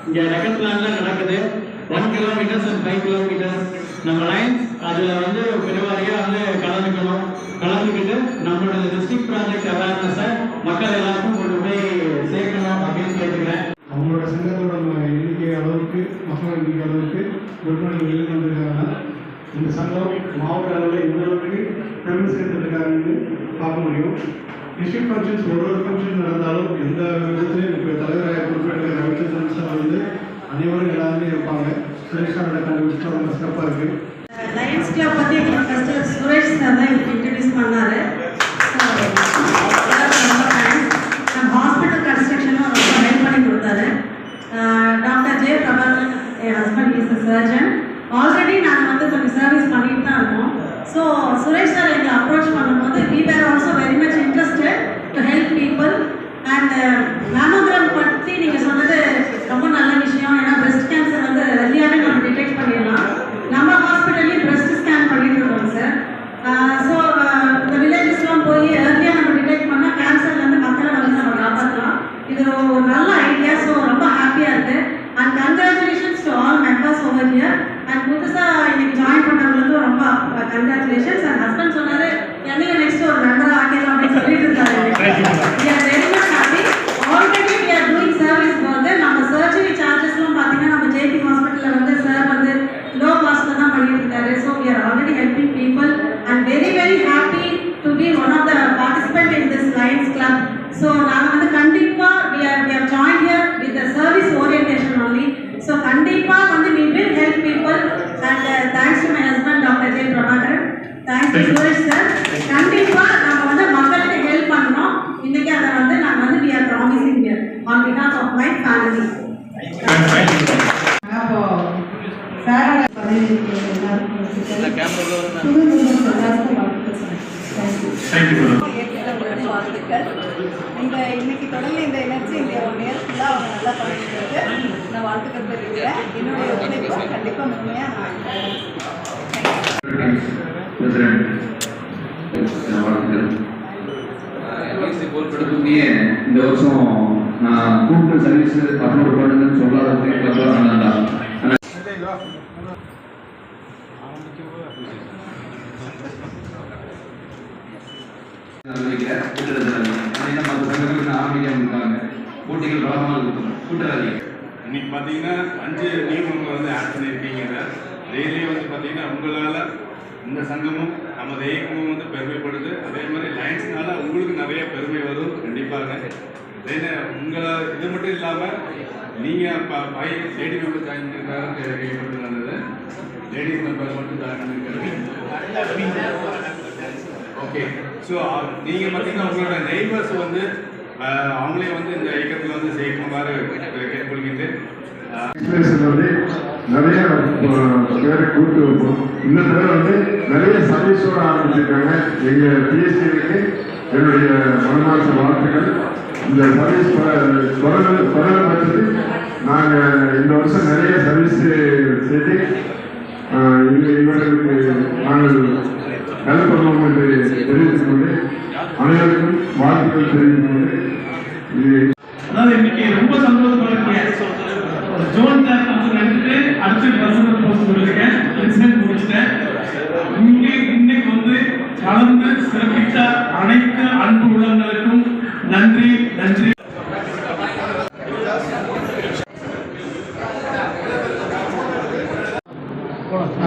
இங்கே டெக்கத்லானில் நடக்குது. 1 kilometres and 5 kilometres. நம்ம லைன்ஸ் அதில் வந்து பெருவாரியாக வந்து கலந்துக்கிட்டு நம்மளோட டிஸ்ட்ரிக்ட் ப்ராஜெக்ட் அவேர்னஸை மக்கள் எல்லாருக்கும் கொண்டு போய் சேர்க்கணும் அப்படின்னு கேட்டுக்கிறேன். அவங்களோட சங்கத்தோட எண்ணிக்கை அளவுக்கு, மக்கள் எண்ணிக்கை அளவுக்கு விற்பனை வெளியில் வந்திருக்காங்கன்னா இந்த சங்கம் மாவட்ட அளவில் எந்த அளவுக்கு பெருமை சேர்த்துருக்காங்கன்னு பார்க்க முடியும். டிஸ்ட்ரிக்ட் ஃபங்க்ஷன்ஸ் ஒரு ஃபங்க்ஷன் நடந்தாலும் எந்த விதத்துலையும் இப்போ தலைவராக பொறுப்பேற்கிற ரவிச்சந்திரன் வந்து அனைவரும் எல்லாருமே இருப்பாங்க. சுரேஷாவோட கண்டுபிடிச்சா ரொம்ப சிறப்பாக இருக்குது. லயன்ஸ் கிளப் பற்றி எங்களுக்கு ஃபஸ்ட்டு சுரேஷ் சார் தான் எங்களுக்கு இன்ட்ரடியூஸ் பண்ணார். நம்ம ஹாஸ்பிட்டல் கன்ஸ்ட்ரக்ஷனும் ரொம்ப ஹெல்ப் பண்ணி கொடுத்தாரு. Doctor J Prabhakaran N husband is surgeon. Already நாங்கள் வந்து கொஞ்சம் சர்வீஸ் பண்ணிட்டு தான் இருக்கோம். ஸோ சுரேஷ் சார் எங்களை அப்ரோச் பண்ணும்போது we were also very much interested to help people. And mammogram பற்றி நீங்கள் சொன்னது ரொம்ப நல்ல விஷயம். ஏன்னா பிரெஸ்ட் கேன்சர் வந்து ரெடியாகவே நம்ம டிடெக்ட் பண்ணிடலாம். நம்ம ஹாஸ்பிட்டல்லையும் பிரெஸ்ட் ஸ்கேன் பண்ணிட்டு இருக்கோம் சார். ஸோ இந்த வில்லேஜஸ்லாம் போய் ஏர்லியாக நம்ம டிடெக்ட் பண்ணால் கேன்சர்லேருந்து மக்களை வந்து நம்ம காப்பாற்றலாம். இது ஒரு நல்ல ஐடியா. ஸோ ரொம்ப ஹாப்பியாக இருக்குது. And congratulations to all members over here. And புதுசாக இன்னைக்கு ஜாயின் பண்ணுறவங்களுக்கு ரொம்ப கங்க்ராச்சுலேஷன்ஸ். அண்ட் ஹஸ்பண்ட் சொன்னார் என்னையும் நெக்ஸ்ட் ஒரு மெம்பராக ஆக்கிடலாம் அப்படின்னு சொல்லிட்டு இருக்காரு. Very much happy. Already we are doing service வந்து நம்ம சர்ஜரி சார்ஜஸ்லாம் பார்த்தீங்கன்னா நம்ம ஜேபி ஹாஸ்பிட்டலில் வந்து சார் வந்து லோ காஸ்ட்டில் தான் பண்ணிட்டு இருக்காரு. So we are already helping people and very very happy to be one of the participant in this Lions club. So நாங்கள் வந்து கண்டிப்பாக we are joined here with the service orientation only. So கண்டிப்பாக வந்து we will help people and thanks to my husband Dr. J. Prabhakaran. Thanks to Suresh sir. கண்டிப்பாக நம்ம வந்து மக்களுக்கு help பண்ணணும். இன்னைக்கு அதை வந்து நாங்கள் வந்து we are promising here on behalf of my family. அப்போ சாரோட பதவிக்கு எல்லாருக்கும் வாழ்த்துக்கள். இன்னைக்கு தொடங்கி இந்த எனர்ஜி இந்த நேரம் ஃபுல்லாக அவங்க நல்லா பண்ணிட்டு நான் வாழ்த்துக்கள் தெரிவிக்கிறேன். என்னுடைய உழைப்பு கண்டிப்பாக முழுமையாக பொறுப்பெடுத்துமே இந்த வருஷம் நான் கூட்டு சர்வீஸ் 11 பண்ணுங்கன்னு சொல்லாத போட்டிகள் இன்னைக்கு பார்த்தீங்கன்னா 5 நியமங்களை வந்து ஆட் பண்ணியிருக்கீங்க. டெய்லியும் வந்து பார்த்தீங்கன்னா உங்களால் இந்த சங்கமும் நமது இயக்கமும் வந்து பெருமைப்படுது. அதே மாதிரி லயன்ஸ்னால உங்களுக்கு நிறைய பெருமை வரும் கண்டிப்பாக. உங்களை இது மட்டும் இல்லாமல் நீங்கள் 5 லேடி மெம்பர் ஜாயின் பண்ணியிருக்காங்க கேள்விப்பட்டு நடந்தது. லேடிஸ் மெம்பர் மட்டும் ஜாயின் பண்ணியிருக்காங்க. ஓகே. ஸோ நீங்கள் பார்த்தீங்கன்னா உங்களோட நெய்பர்ஸ் வந்து அவங்களே வந்து இந்த இயக்கத்தில் வந்து சேர்க்குமாறு கேட்டுக்கொள்கின்றேன். நிறைய பேரை கூப்பிட்டு வைப்போம். இந்த தடவை வந்து நிறைய சர்வீஸோடு ஆரம்பிச்சிருக்காங்க. எங்கள் பிஎஸ்சிக்கு என்னுடைய மனமார்ந்த வாழ்த்துக்கள். இந்த சர்வீஸ் தொடர பட்சத்து நாங்கள் இந்த வருஷம் நிறைய சர்வீஸ் செய்து இவர்களுக்கு நாங்கள் ஹெல்ப் பண்ணுவோம் என்று தெரிவித்துக் கொண்டு அனைவருக்கும் வாழ்த்துக்கள் தெரிவித்துக் கொண்டு அதாவது இன்னைக்கு ரொம்ப சந்தோஷமா ஜோன் கிளாஸ் வந்து அடுத்த பர்சனல் போஸ்ட் கொடுத்துருக்கேன். ரிசல்ட் முடிச்சிட்டேன். இன்னைக்கு வந்து கலந்து சிறப்பித்த அனைத்து அன்பு உள்ளங்களுக்கும் நன்றி நன்றி.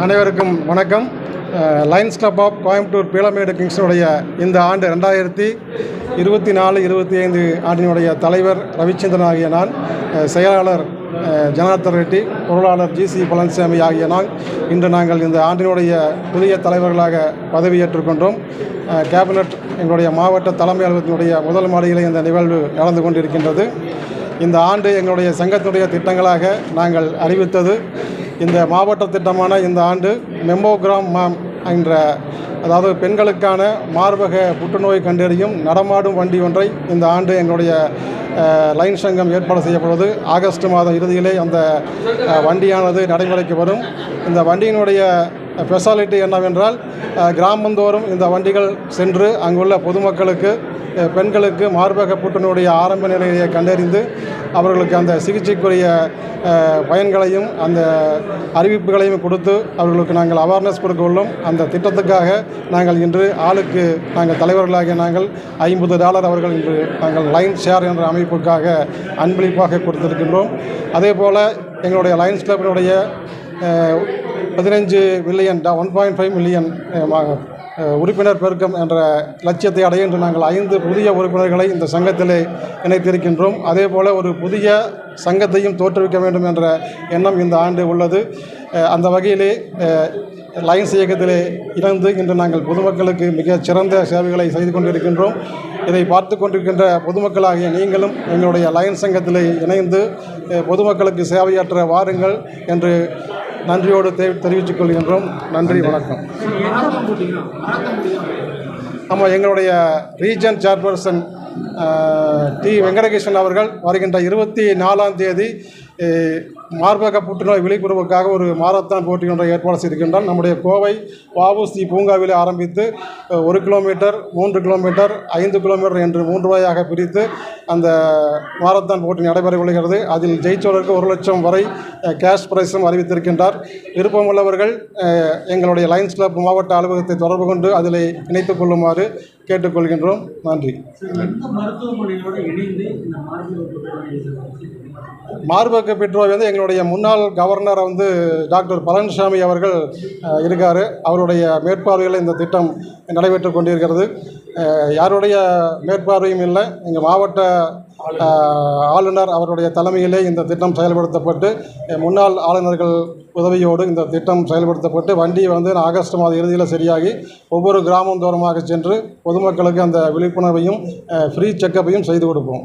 அனைவருக்கும் வணக்கம். Lions club of Coimbatore Peelamedu கிங்ஸுடைய இந்த ஆண்டு 2024-25 ஆண்டினுடைய தலைவர் ரவிச்சந்திரன் ஆகிய நான், செயலாளர் ஜனார்தன் ரெட்டி, பொருளாளர் ஜிசி பழனிசாமி ஆகிய இன்று நாங்கள் இந்த ஆண்டினுடைய புதிய தலைவர்களாக பதவியேற்றுக் கொண்டோம். கேபினட் எங்களுடைய மாவட்ட தலைமை அலுவலகத்தினுடைய முதல் மாடியிலே இந்த நிகழ்வு நடந்து கொண்டிருக்கின்றது. இந்த ஆண்டு எங்களுடைய சங்கத்தினுடைய திட்டங்களாக நாங்கள் அறிவித்தது, இந்த மாவட்ட திட்டமான இந்த ஆண்டு மெமோகிராம் என்ற, அதாவது பெண்களுக்கான மார்பக புற்றுநோய் கண்டறியும் நடமாடும் வண்டி ஒன்றை இந்த ஆண்டு எங்களுடைய லைன் சங்கம் ஏற்பாடு செய்யப்படுவது. ஆகஸ்ட் மாதம் இறுதியிலே அந்த வண்டியானது நடைமுறைக்கு வரும். இந்த வண்டியினுடைய ஸ்பெஷாலிட்டி என்னவென்றால், கிராமந்தோறும் இந்த வண்டிகள் சென்று அங்குள்ள பொதுமக்களுக்கு பெண்களுக்கு மார்பக புற்றுநோயுடைய ஆரம்ப நிலையை கண்டறிந்து அவர்களுக்கு அந்த சிகிச்சைக்குரிய பயன்களையும் அந்த அறிவிப்புகளையும் கொடுத்து அவர்களுக்கு நாங்கள் அவேர்னஸ் கொடுக்க உள்ளோம். அந்த திட்டத்துக்காக நாங்கள் இன்று ஆளுக்கு நாங்கள் தலைவர்களாகிய நாங்கள் $50 அவர்கள் இன்று நாங்கள் லைன்ஸ் ஷேர் என்ற அமைப்புக்காக அன்பளிப்பாக கொடுத்திருக்கின்றோம். அதே போல் எங்களுடைய லயன்ஸ் கிளப்பினுடைய 15 மில்லியன் 1.5 மில்லியன் உறுப்பினர் பெருக்கம் என்ற லட்சியத்தை அடைய இன்று நாங்கள் 5 புதிய உறுப்பினர்களை இந்த சங்கத்திலே இணைத்திருக்கின்றோம். அதே போல் ஒரு புதிய சங்கத்தையும் தோற்றுவிக்க வேண்டும் என்ற எண்ணம் இந்த ஆண்டு உள்ளது. அந்த வகையிலே லயன்ஸ் இயக்கத்திலே இணைந்து இன்று நாங்கள் பொதுமக்களுக்கு மிகச் சிறந்த சேவைகளை செய்து கொண்டிருக்கின்றோம். இதை பார்த்து கொண்டிருக்கின்ற பொதுமக்களாகிய நீங்களும் எங்களுடைய லயன்ஸ் சங்கத்திலே இணைந்து பொதுமக்களுக்கு சேவையாற்ற வாருங்கள் என்று நன்றியோடு தெரிவித்துக் கொள்கின்றோம். நன்றி, வணக்கம். ஆமாம், எங்களுடைய ரீஜன் சேர்பர்சன் டி வெங்கடகிருஷ்ணன் அவர்கள் வருகின்ற 24ஆம் தேதி மார்பக புற்றுநோய் விழிப்புணர்வுக்காக ஒரு மாரத்தான் போட்டி ஒன்றை ஏற்பாடு செய்திருக்கின்றார். நம்முடைய கோவை வஉசி பூங்காவிலே ஆரம்பித்து 1 கிலோமீட்டர், 3 கிலோமீட்டர், 5 கிலோமீட்டர் என்று 3 வகையாக பிரித்து அந்த மாரத்தான் போட்டி நடைபெற கொள்கிறது. அதில் ஜெயிச்சவருக்கு 1 லட்சம் வரை கேஷ் பிரைஸும் அறிவித்திருக்கின்றார். விருப்பமுள்ளவர்கள் எங்களுடைய லயன்ஸ் கிளப் மாவட்ட அலுவலகத்தை தொடர்பு கொண்டு அதில் இணைத்துக் கொள்ளுமாறு கேட்டுக்கொள்கின்றோம். நன்றி. மார்பக புற்றுநோய் வந்து எங்களுடைய முன்னாள் கவர்னர் டாக்டர் பழனிசாமி அவர்கள் இருக்கார். அவருடைய மேற்பார்வையில் இந்த திட்டம் நடைபெற்று கொண்டிருக்கிறது. யாருடைய மேற்பார்வையும் இல்லை. எங்கள் மாவட்ட ஆளுநர் அவருடைய தலைமையிலே இந்த திட்டம் செயல்படுத்தப்பட்டு முன்னாள் ஆளுநர்கள் உதவியோடு இந்த திட்டம் செயல்படுத்தப்பட்டு வண்டி ஆகஸ்ட் மாத இறுதியில் சரியாகி ஒவ்வொரு கிராமம் தோறுமாக சென்று பொதுமக்களுக்கு அந்த விழிப்புணர்வையும் ஃப்ரீ செக்கப்பையும் செய்து கொடுப்போம்.